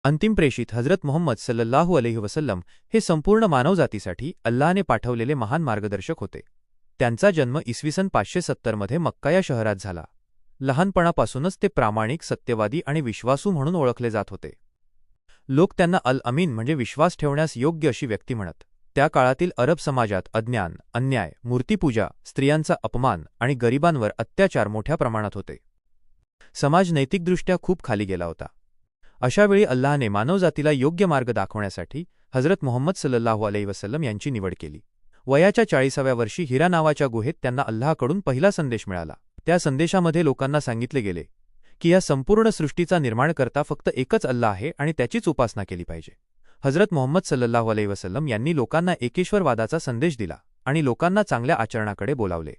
अंतिम प्रेषित हजरत मुहम्मद सल्लल्लाहु अलैहि वसल्लम हे संपूर्ण मानवजातीसाठी अल्लाहने पाठवलेले महान मार्गदर्शक होते। त्यांचा जन्म इसवी सन 570 मध्ये मक्का या शहरात झाला। लहानपणापासूनच ते प्रामाणिक, सत्यवादी आणि विश्वासू म्हणून ओळखले जात होते। लोक त्यांना अल अमीन म्हणजे विश्वास ठेवण्यास योग्य अशी व्यक्ती म्हणत। त्या काळातील अरब समाजात अज्ञान, अन्याय, मूर्तीपूजा, स्त्रियांचा अपमान आणि गरिबांवर अत्याचार मोठ्या प्रमाणात होते। समाज नैतिकदृष्ट्या खूप खाली गेला होता। अशावेळी अल्लाहने मानवजातीला योग्य मार्ग दाखवण्यासाठी हजरत मुहम्मद सल्लल्लाहु अलैहि वसल्लम यांची निवड केली। वयाच्या 40व्या वर्षी हिरा नावाच्या गुहेत त्यांना अल्लाहकडून पहिला संदेश मिळाला। त्या संदेशामध्ये लोकांना सांगितले गेले की या संपूर्ण सृष्टीचा निर्माणकर्ता फक्त एकच अल्लाह आहे आणि त्याचीच उपासना केली पाहिजे। हजरत मुहम्मद सल्लल्लाहु अलैहि वसल्लम यांनी लोकांना एकेश्वरवादाचा संदेश दिला आणि लोकांना चांगल्या आचरणाकडे बोलावले।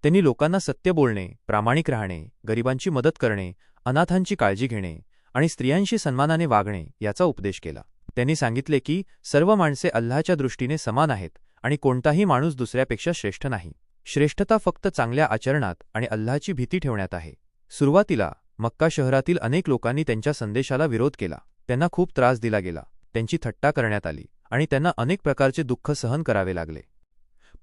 त्यांनी लोकांना सत्य बोलणे, प्रामाणिक राहणे, गरिबांची मदत करणे, अनाथांची काळजी घेणे आणि स्त्रियांशी सन्मानाने वागणे याचा उपदेश केला। त्यांनी सांगितले की सर्व माणसे अल्लाहच्या दृष्टीने समान आहेत आणि कोणताही माणूस दुसऱ्यापेक्षा श्रेष्ठ नाही। श्रेष्ठता फक्त चांगल्या आचरणात आणि अल्लाहची भीती ठेवण्यात आहे। सुरुवातीला मक्का शहरातील अनेक लोकांनी त्यांच्या संदेशाला विरोध केला। त्यांना खूप त्रास दिला गेला, त्यांची थट्टा करण्यात आली आणि त्यांना अनेक प्रकारचे दुःख सहन करावे लागले।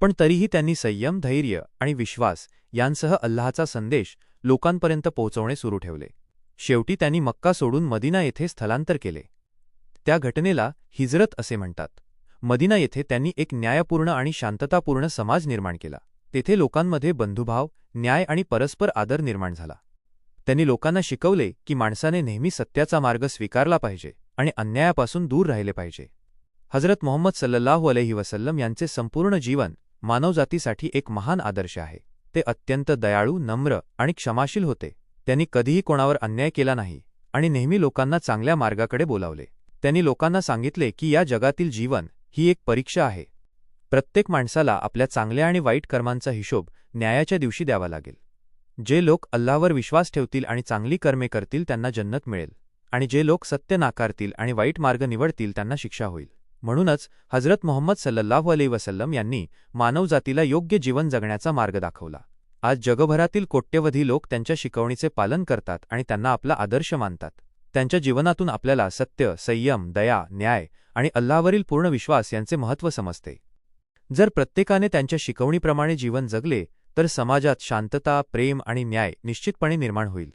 पण तरीही त्यांनी संयम, धैर्य आणि विश्वास यांसह अल्लाहचा संदेश लोकांपर्यंत पोहोचवणे सुरू ठेवले। शेवटी त्यांनी मक्का सोडून मदिना येथे स्थलांतर केले। त्या घटनेला हिजरत असे म्हणतात। मदिना येथे त्यांनी एक न्यायपूर्ण आणि शांततापूर्ण समाज निर्माण केला। तेथे लोकांमध्ये बंधुभाव, न्याय आणि परस्पर आदर निर्माण झाला। त्यांनी लोकांना शिकवले की माणसाने नेहमी सत्याचा मार्ग स्वीकारला पाहिजे आणि अन्यायापासून दूर राहिले पाहिजे। हजरत मुहम्मद सल्लल्लाहु अलैहि वसल्लम यांचे संपूर्ण जीवन मानवजातीसाठी एक महान आदर्श आहे। ते अत्यंत दयाळू, नम्र आणि क्षमाशील होते। त्यांनी कधीही कोणावर अन्याय केला नाही आणि नेहमी लोकांना चांगल्या मार्गाकडे बोलावले। त्यांनी लोकांना सांगितले की या जगातील जीवन ही एक परीक्षा आहे। प्रत्येक माणसाला आपल्या चांगल्या आणि वाईट कर्मांचा हिशोब न्यायाच्या दिवशी द्यावा लागेल। जे लोक अल्लाहवर विश्वास ठेवतील आणि चांगली कर्मे करतील त्यांना जन्नत मिळेल आणि जे लोक सत्य नाकारतील आणि वाईट मार्ग निवडतील त्यांना शिक्षा होईल। म्हणूनच हजरत मुहम्मद सल्लल्लाहु अलैहि वसल्लम यांनी मानवजातीला योग्य जीवन जगण्याचा मार्ग दाखवला। आज जगभरातील कोट्यवधी लोक त्यांच्या शिकवणीचे पालन करतात आणि त्यांना आपला आदर्श मानतात। त्यांच्या जीवनातून आपल्याला सत्य, संयम, दया, न्याय आणि अल्लाहवरील पूर्ण विश्वास यांचे महत्त्व समजते। जर प्रत्येकाने त्यांच्या शिकवणीप्रमाणे जीवन जगले तर समाजात शांतता, प्रेम आणि न्याय निश्चितपणे निर्माण होईल।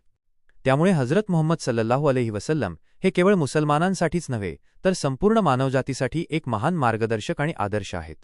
त्यामुळे हजरत मुहम्मद सल्लल्लाहु अलैहि वसल्लम हे केवळ मुसलमानांसाठीच नव्हे तर संपूर्ण मानवजातीसाठी एक महान मार्गदर्शक आणि आदर्श आहेत।